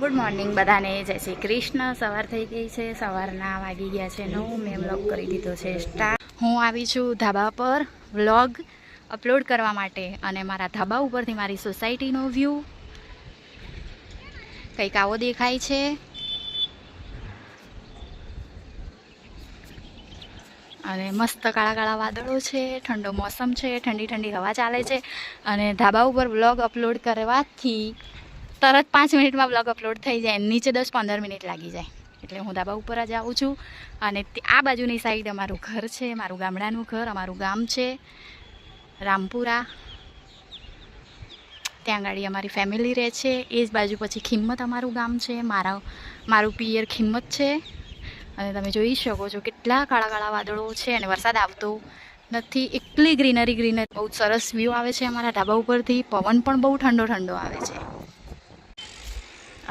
Good morning બધાને, જય શ્રી કૃષ્ણ। સવાર થઈ ગઈ છે, સવારના વાગી ગયા છે 9। મેં વ્લોગ કરી દીધો છે સ્ટાર્ટ। હું આવી છું ધાબા પર વ્લોગ અપલોડ કરવા માટે, અને મારા ધાબા ઉપરથી મારી સોસાયટીનો વ્યૂ કંઈક આવો દેખાય છે। અને મસ્ત કાળા કાળા વાદળો છે, ઠંડો મોસમ છે, ઠંડી ઠંડી હવા ચાલે છે। અને ધાબા ઉપર વ્લોગ અપલોડ કરવાથી તરત 5 મિનિટમાં વ્લોગ અપલોડ થઈ જાય, નીચે 10-15 મિનિટ લાગી જાય। એટલે હું ધાબા ઉપર જ આવું છું। અને આ બાજુની સાઈડ અમારું ઘર છે, મારું ગામડાનું ઘર, અમારું ગામ છે રામપુરા। ત્યાં ગાડી અમારી ફેમિલી રહે છે। એ જ બાજુ પછી ખિંમત અમારું ગામ છે, મારું પિયર ખિંમત છે। અને તમે જોઈ શકો છો કેટલા કાળા કાળા વાદળો છે, અને વરસાદ આવતો નથી, એટલી ગ્રીનરી। બહુ સરસ વ્યૂ આવે છે અમારા ધાબા ઉપરથી। પવન પણ બહુ ઠંડો ઠંડો આવે છે।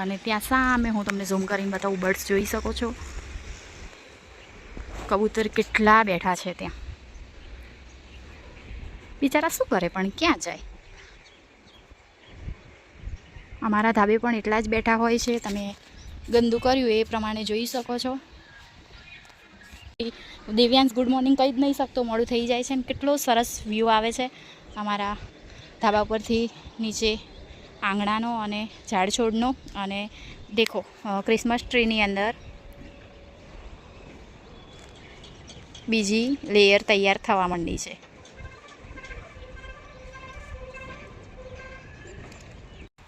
અને ત્યાં સામે હું તમને ઝૂમ કરીને બતાવું, બર્ડ્સ જોઈ શકો છો, કબૂતર કેટલા બેઠા છે ત્યાં। બિચારા શું કરે પણ ક્યાં જાય? અમારા ધાબે પણ એટલા જ બેઠા હોય છે, તમે ગંદુ કર્યું એ પ્રમાણે જોઈ શકો છો। દેવ્યાંશ ગુડ મોર્નિંગ કહી જ નહીં શકતો, મોડું થઈ જાય છે। કેટલો સરસ વ્યૂ આવે છે અમારા ધાબા પરથી નીચે આંગણાનો અને ઝાડ છોડનો। અને દેખો, ક્રિસમસ ટ્રીની અંદર બીજી લેયર તૈયાર થવા માંડી છે।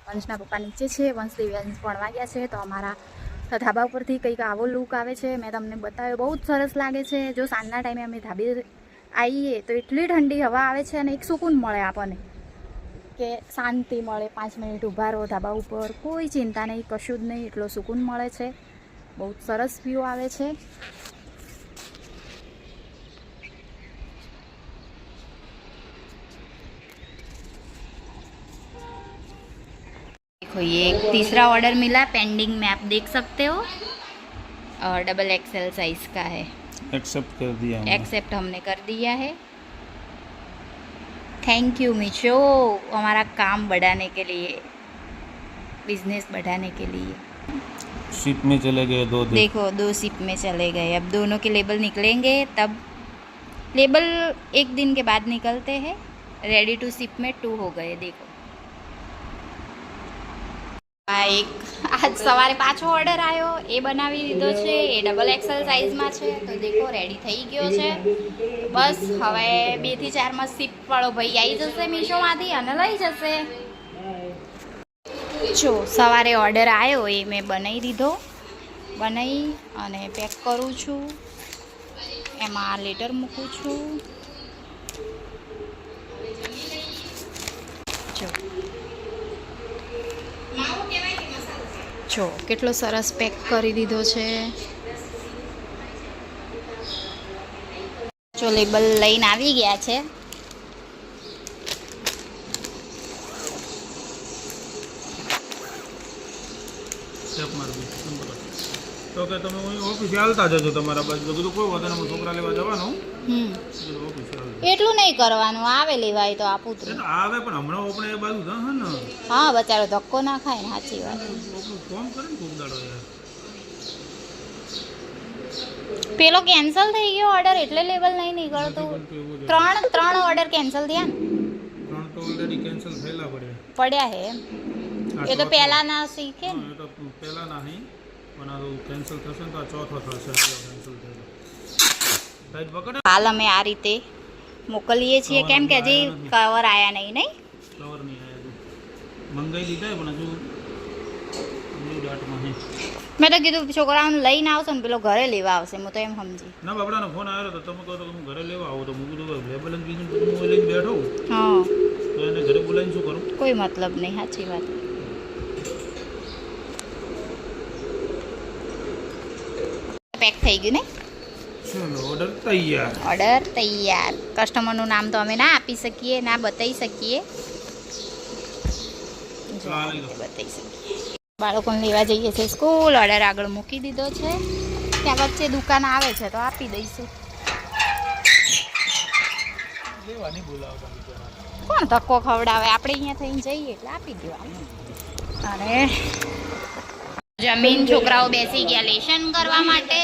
વંશના પપ્પા નીચે છે, વંશ દિવ્યાંશ ભણવા ગયા છે, તો અમારા ધાબા ઉપરથી કંઈક આવો લુક આવે છે। મેં તમને બતાવ્યો, બહુ જ સરસ લાગે છે। જો સાંજના ટાઈમે અમે ધાબે આવીએ તો એટલી ઠંડી હવા આવે છે, અને એક સુકૂન મળે આપણને, કે શાંતિ મળે। 5 મિનિટ ઊભા રહો ધાબા ઉપર, કોઈ ચિંતા નહીં, કશું જ નહીં, એટલો સુકૂન મળે છે। બહુ સરસ વ્યૂ આવે છે। देखो, ये एक तीसरा ऑर्डर मिला पेंडिंग में, आप देख सकते हो, और XXL साइज का है। एक्सेप्ट कर दिया, एक्सेप्ट हमने कर दिया है। थैंक यू मीशो, हमारा काम बढ़ाने के लिए, बिजनेस बढ़ाने के लिए। शिप में चले गए 2 दिन। देखो 2 शिप में चले गए, अब दोनों के लेबल निकलेंगे, तब लेबल 1 दिन के बाद निकलते हैं। रेडी टू शिप में 2 हो गए। देखो, આ એક આજ સવારે પાછો ઓર્ડર આવ્યો, એ બનાવી દીધો છે, એ XXL સાઇઝમાં છે। તો દેખો રેડી થઈ ગયો છે। બસ હવે 2 થી 4 માં શિપ વાળો ભાઈ આવી જશે મીશોમાંથી અને લઈ જશે। જો સવારે ઓર્ડર આવ્યો એ મેં બનાવી દીધો, બનાવી અને પેક કરું છું, એમાં લેટર મૂકું છું। જો કેટલો સરસ પેક કરી દીધો છે। જો લેબલ લઈને આવી ગયા છે। તો કે તમે ઓફિસે હાલતા જજો તમારા બાજુ, બધું કોઈ વધારે છોકરા લેવા જવાનું, એટલું નહીં કરવાનું, આવે લેવાય તો આપું તો આવે, પણ હમણાં આપણે એ બાજુ હા ને, હા બચારો ધક્કો ના ખાય ને, સાચી વાત। ફોન કરે ને કોકદાડો યાર, પેલો કેન્સલ થઈ ગયો ઓર્ડર, એટલે લેબલ નહીં નીકળતું। 3 ઓર્ડર કેન્સલ થયા ને, 3 તો ઓલરેડી કેન્સલ થયેલા પડ્યા હે એમ। એ તો પહેલા ના શીખે ને, એ તો પહેલા નહીં, પણ આ કેન્સલ થશે ને તો આ ચોથો થશે કેન્સલ થયેલો। હાલ અમે આ રીતે મોકલીએ છીએ, કેમ કે હજી કવર આયા નહીં, નહીં કવર નહીં આયા, મંગાઈ દીધા પણ હજુ દાટમાં હે। મેં તો કીધું છોકરાઓને લઈને આવશો ને પેલો ઘરે લેવા આવશે, હું તો એમ સમજી। ના બાપડાનો ફોન આવ્યો તો તમે કહો તો હું ઘરે લેવા આવો, તો હું કીધું લેબલ બીજું બધું હું લઈને બેઠો, હા તો એને ઘરે બોલાવીને શું કરું, કોઈ મતલબ નહીં, સાચી વાત। પેક થઈ ગયું ને, ચલો ઓર્ડર તૈયાર। ઓર્ડર તૈયાર। કસ્ટમરનું નામ તો અમે ના આપી શકીએ, ના બતાવી શકીએ, બતાવી શકીએ। બાળકોને લેવા જઈએ છીએ સ્કૂલ, ઓર્ડર આગળ મૂકી દીધો છે, ત્યાં વચ્ચે દુકાન આવે છે તો આપી દઈશું। કોણ ધક્કો ખવડાવે, આપણે અહીંયા થઈને જઈએ એટલે આપી દેવાનું। અને જમીન છોકરાઓ બેસી ગયા લેશન કરવા માટે.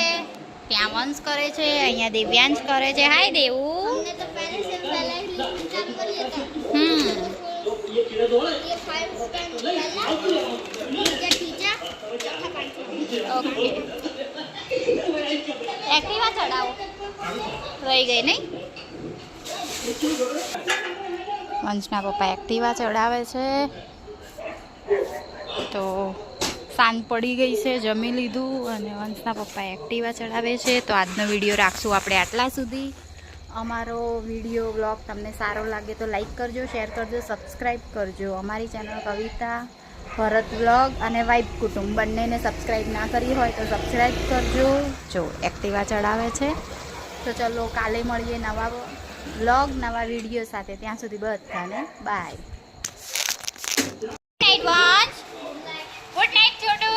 ત્યાં વંશ કરે છે, અહીંયા દિવ્યાંશ કરે છે. હાય દેવું. ઓકે એક્ટિવા ચડાવો રહી ગઈ નહીં. વંશના પપ્પા એક્ટિવા ચડાવે છે. તો સાંજ પડી ગઈ છે, જમી લીધું અને વંશના પપ્પા એક્ટિવા ચડાવે છે. તો આજનો વિડીયો રાખશું આપણે આટલા સુધી. અમારો વિડીયો વ્લોગ તમને સારો લાગે તો લાઈક કરજો, શેર કરજો, સબસ્ક્રાઈબ કરજો. અમારી ચેનલ કવિતા ભરત વ્લોગ અને વાઇબ કુટુંબ બંનેને સબસ્ક્રાઈબ ના કરી હોય તો સબસ્ક્રાઈબ કરજો. જો એક્ટિવા ચડાવે છે. તો ચલો કાલે મળીએ નવા વ્લોગ નવા વિડીયો સાથે. ત્યાં સુધી બધાને bye. Good night Chhotu.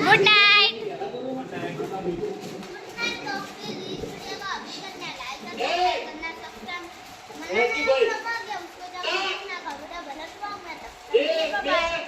Good night. Bye.